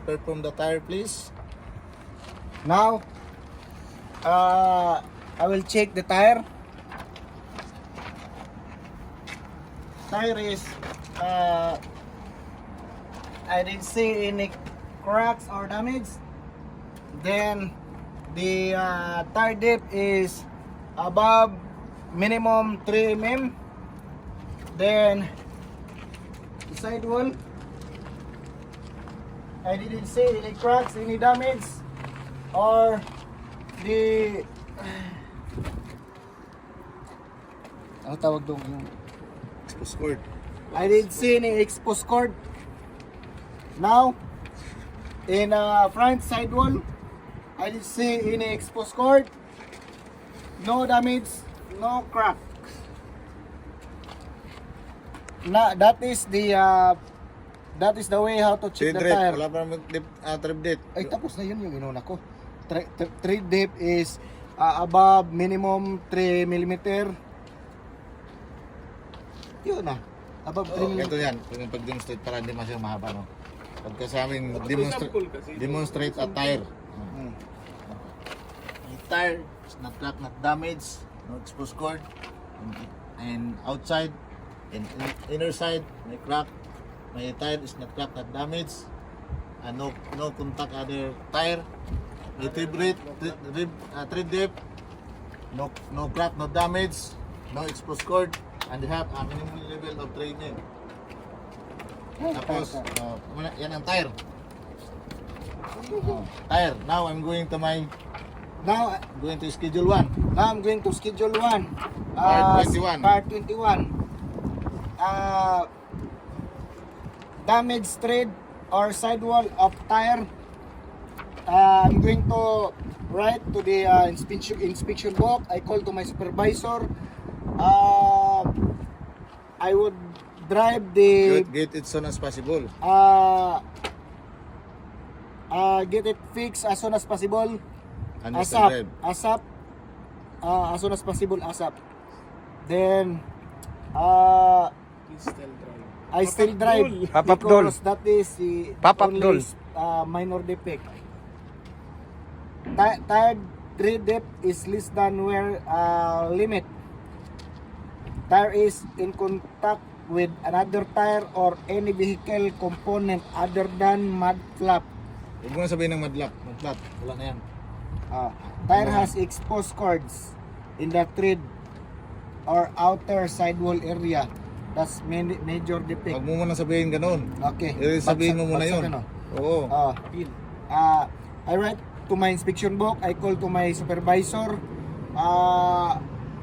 perform the tire, please. Now, I will check the tire. Tire is, I didn't see any cracks or damage. Then the tire depth is above minimum 3 mm. Then the sidewall, I didn't see any cracks, any damage, or the ano tawag doon yung Exposed cord. I didn't see any exposed cord. Now, in front sidewall, I didn't see any exposed cord. No damage, no crack. That is the way how to check the tire. Wala pa trip dip. Ay, tapos na yun yung inuna ko. Tread depth is above minimum 3 mm. Yun na. Above 3 mm. Ito yan. Pag-demonstrate para hindi masyadong mahaba, no? Pagka sa amin, demonstrate a tire. The tire is not cracked, not damaged, no exposed cord. And outside, and inner side, may crack. My tire is not cracked, not damaged. And no contact other tire. May tread depth, no crack, no damage, no exposed cord, and they have a minimum level of training. Tapos, yan ang tire. Tire. Now I'm going to schedule 1. Now I'm going to schedule 1. Part 21. Part 21. Damaged tread or sidewall of tire. I'm going to write to the inspection book. I call to my supervisor. I would drive the Get it soon as possible. get it fixed as soon as possible. And ASAP. As soon as possible, ASAP. Then I still drive Papapdol. because that is the Papapdol. only minor defect. Tire tread depth is less than wear limit. Tire is in contact with another tire or any vehicle component other than mud flap. Huwag mo na sabihin ng madlap. Wala na yan. Tire has exposed cords in the tread or outer sidewall area. That's major defect. Huwag mo muna sabihin ganun. Okay. Sabihin mo muna yun. Oo. I write to my inspection book. I call to my supervisor.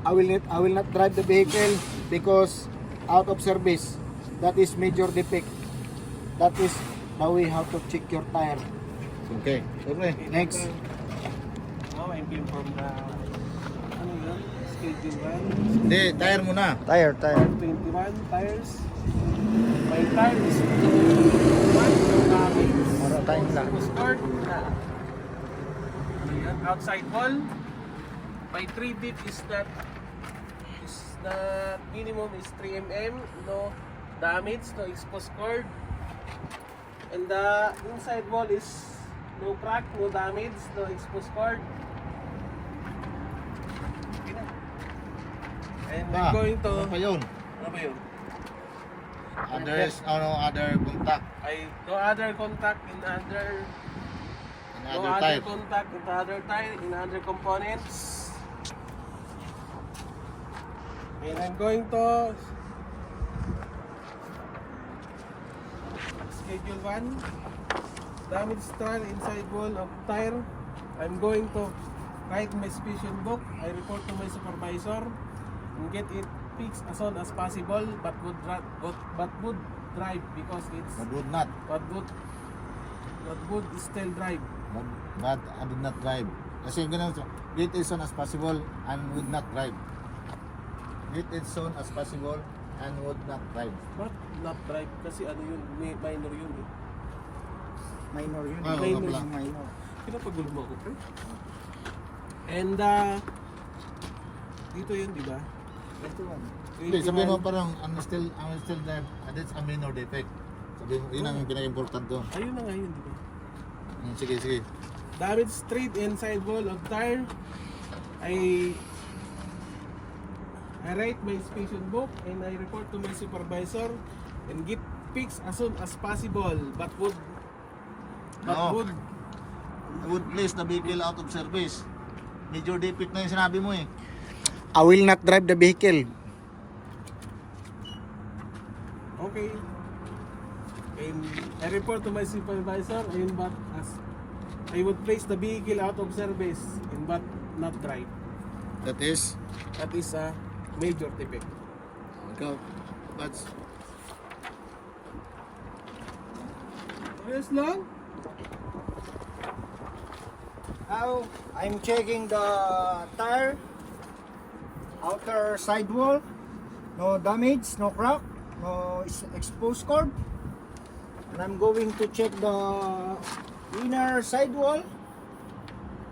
I will not drive the vehicle because out of service. That is major defect. That is the way how to check your tire. Okay. Sorry. Next. Now I'm going from the schedule 1. Hindi, tire muna. Tire. Part 21 tires. My tire is 1 damage. Mara tayong lang. Start outside wall. My 3 dip is the minimum is 3 mm. No damage, no exposed cord. And the inside wall is no crack, no damage, no exposed cord. And I'm going to... Ano pa yun? Ano ba yun? Other contact. No other contact in other... In No other other type. contact in other tire, in other components. And I'm going to... Schedule 1. Damage tire inside wall of tire. I'm going to write my inspection book. I report to my supervisor and get it fixed as soon as possible, but would drive because it's But would not. but would still drive. But I did not drive. Kasi ganun, get it soon as possible and would not drive. Get it soon as possible and would not drive. But not drive kasi ano yun, minor yun eh. Minor yun. Ah, Minor. wala pala. Minor. Pinapagulo mo ako, pre. And dito yun, di ba? Ito one. Hindi, sabihin mo parang I'm still drive. That's a minor defect. Sabihin mo, yun ang pinaka-important doon. Ayun na nga yun, di ba? Sige, sige. Damage tread and sidewall of tire. I write my inspection book and I report to my supervisor and get fixed as soon as possible. But No. Would place the vehicle out of service. Major defect na yung sinabi mo eh. I will not drive the vehicle. okay. And I report to my supervisor and but as I would place the vehicle out of service and but not drive. That is? That is a major defect. Ikaw. Bats. Yes lang. Now, I'm checking the tire, outer sidewall, no damage, no crack, no exposed cord. And I'm going to check the inner sidewall,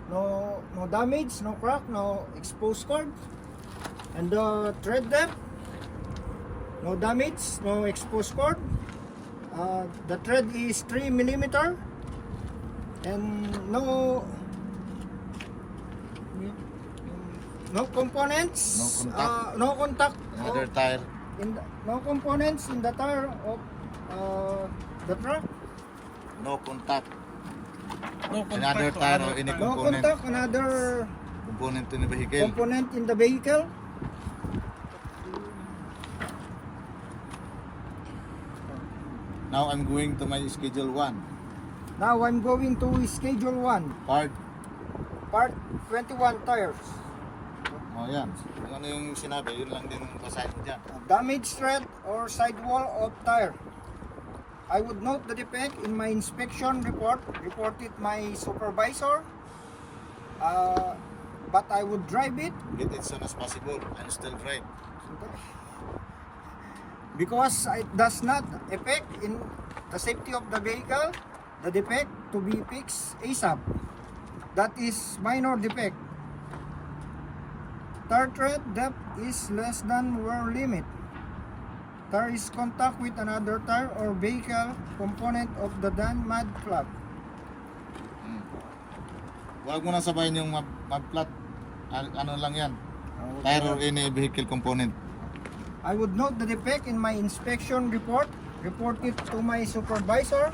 no damage, no crack, no exposed cord. And the tread depth, no damage, no exposed cord. The tread is 3 millimeter and no components, no contact, Another tire. no components in the tire of the truck. No contact. No Another contact. tire or any No component. contact, another Component in the vehicle. component in the vehicle. Now I'm going to my schedule 1. Now I'm going to schedule 1, Part. part 21 tires. Oh yan. Kung ano yung sinabi, yun lang din ang basahin mo dyan. Damage tread or sidewall of tire. I would note the defect in my inspection report, reported my supervisor, but I would drive it Get it soon as possible and still drive. because it does not affect in the safety of the vehicle. The defect to be fixed ASAP. That is minor defect. Tire tread depth is less than wear limit. Tire is contact with another tire or vehicle component of the mud flap. Huwag mo na sabayin yung mud flat. Ano lang yan? Tire or any vehicle component. I would note the defect in my inspection report, report it to my supervisor,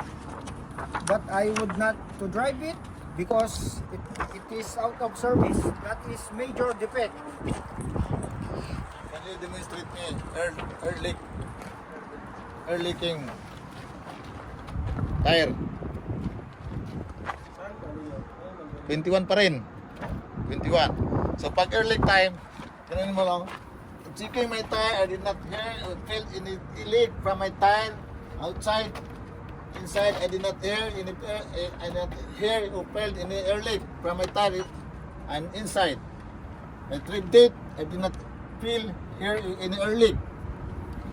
but I would not to drive it because it is out of service. That is major defect. Can you demonstrate me air leaking tire? 21 pa rin. 21. So pag air leak time, ganun mo lang. Checking my tire, I did not hear or feel any leak from my tire outside. Inside, I did not hear any I did not hear or felt any air leak from my tire and inside. My trip date, I did not feel hear any air leak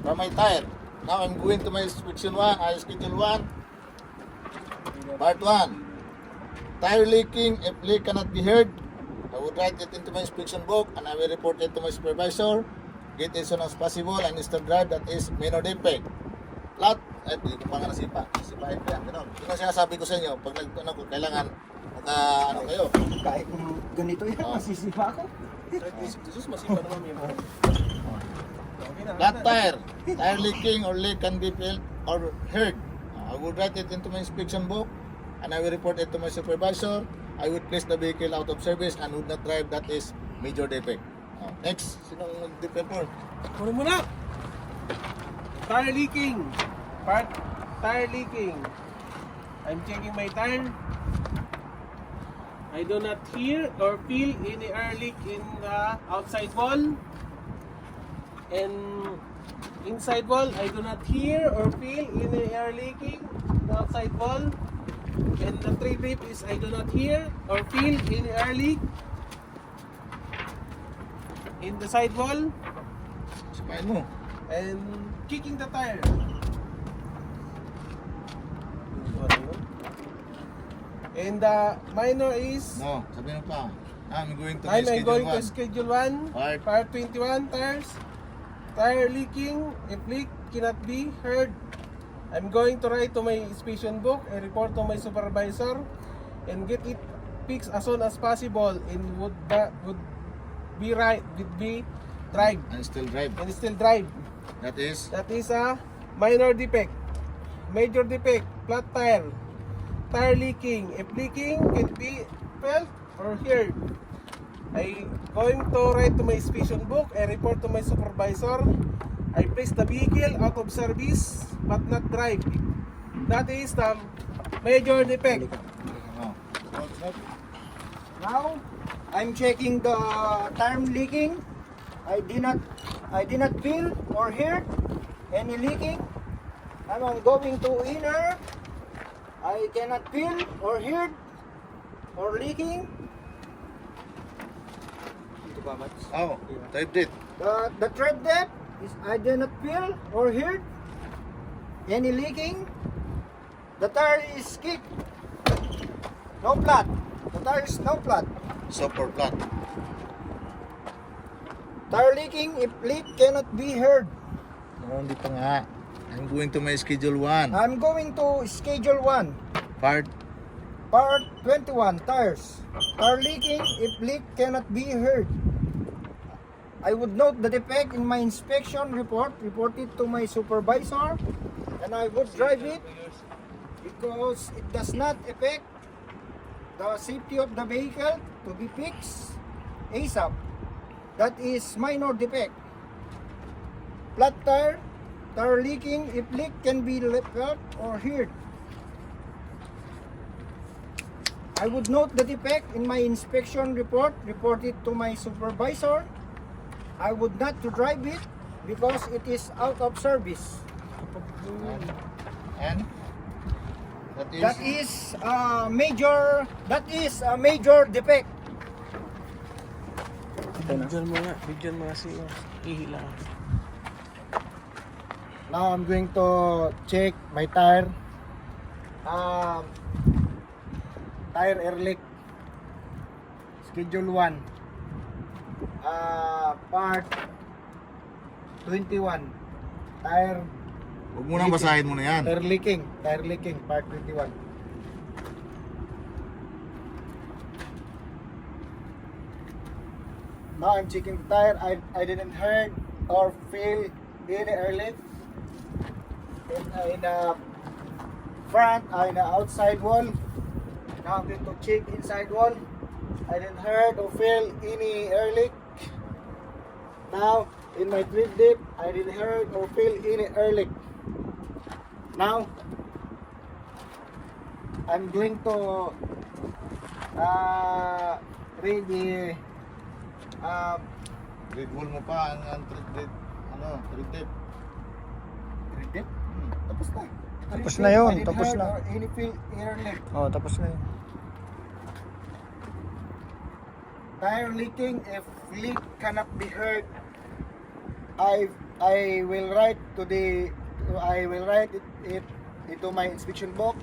from my tire. Now I'm going to my inspection schedule 1, part 1. Tire leaking, if leak cannot be heard, I would write it into my inspection book and I will report it to my supervisor. Get it as soon as possible and still drive, that is minor defect. Flat, di ko pa nga nasipa. Sipahin ko yan, gano'n. Yun ang sinasabi ko sa inyo, pag kailangan kayo. Kahit ganito yan, masisipa ako. Jesus, masipa naman yun. Okay na. Flat tire leaking or leak can be felt or heard. I would write it into my inspection book and I will report it to my supervisor. I would place the vehicle out of service and would not drive, that is major defect. Next, sinong mag-defect more? Kunin mo na. Tire leaking. Tire leaking. I'm checking my tire. I do not hear or feel any air leak in the outside wall. And inside wall, I do not hear or feel any air leaking in the outside wall. And the three grip is I do not hear or feel any air leak in the side wall. Sipahin mo. And kicking the tire. And the minor is No, sabihin mo pa. I'm going to I'm schedule going 1. to schedule 1 part 21 tires. Tire leaking, if leak cannot be heard I'm going to write to my inspection book and report to my supervisor and get it fixed as soon as possible and would be drive And still drive. and still drive. That is That is a minor defect. Major defect, flat tire, tire leaking. If leaking can be felt or heard. I going to write to my inspection book and report to my supervisor. I place the vehicle out of service but not drive. That is the major defect. oh. Now, I'm checking the tire leaking. I did not feel or hear any leaking. I'm going to inner. I cannot feel or hear or leaking. Oh, typed it. The tread depth is I did not feel or hear any leaking. The tire is kicked. No flat. The tire is no flat. Super flat. Tire leaking, if leak cannot be heard. No, hindi pa nga. I'm going to my schedule 1. I'm going to schedule 1. Part. Part 21, tires. Tire leaking, if leak cannot be heard. I would note the defect in my inspection report, report it to my supervisor, and I would drive it because it does not affect the safety of the vehicle to be fixed ASAP. That is minor defect. Flat tire, tire leaking, if leak can be felt or heard. I would note the defect in my inspection report, report it to my supervisor. I would not to drive it because it is out of service. And That is a major defect. Bigyan mo kasi ihila. Now I'm going to check my tire. Tire air leak. Schedule 1. Part 21. Tire huwag mo nang basahin mo na yan. Tire leaking, part 21. Now I'm checking the tire. I didn't heard or feel any air leak in the front, in the outside wall. Now I'm going to check inside wall. I didn't heard or feel any air leak. Now in my tread dip, I didn't heard or feel any air leak. Now I'm going to read the Read wall mo pa ang treat tip. tread dip. Tapos na. Tapos na yun, I didn't tapos heard na. or any feel air leak. Oh, tapos na yun. Tire leaking, if leak cannot be heard, I will write it into my inspection book.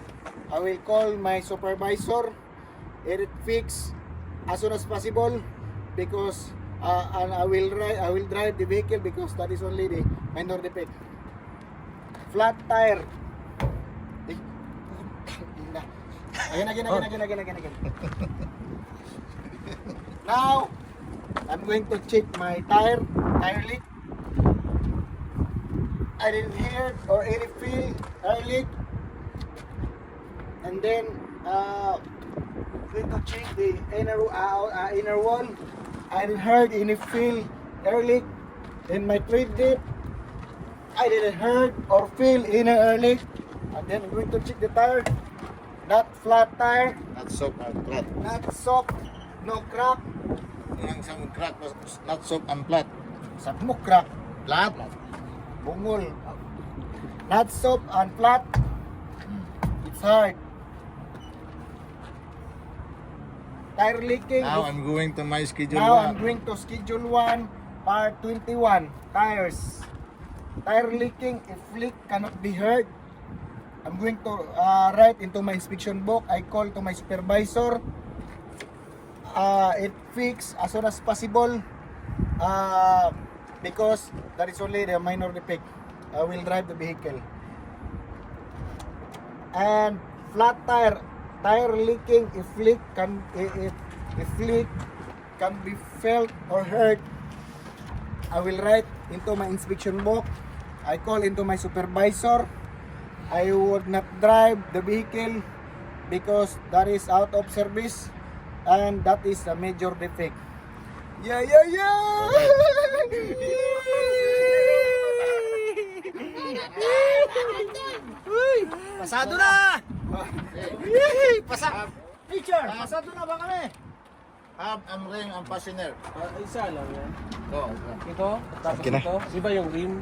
I will call my supervisor, get it fixed as soon as possible because and I will drive the vehicle because that is only the minor defect. Flat tire. Again. Now, I'm going to check my tire leak. I didn't hear or any feel air leak. And then, going to check the inner wall. I didn't heard any feel air leak in my tread dip. I didn't heard or feel any air leak. And then I'm going to check the tire. Not flat tire, Not soap and flat. not soft, no crack. Ang isang crack was not soap and flat. Sa mo crack, Flat? bungol. Not soft and flat. It's hard. Tire leaking. Now I'm going to my schedule Now I'm 1. going to schedule 1, part 21, tires. Tire leaking, if leak cannot be heard, I'm going to write into my inspection book. I call to my supervisor. It fix as soon as possible because that is only the minor defect. I will drive the vehicle. and flat tire, tire leaking. If leak can be felt or heard, I will write into my inspection book. I call into my supervisor. I would not drive the vehicle because that is out of service and that is a major defect. Yeah. Pasado na! Teacher, pasado na ba kami? Hub and ring ang passenger. Isa lang yan. Go. Ito, tapos ito. Di ba yung rim?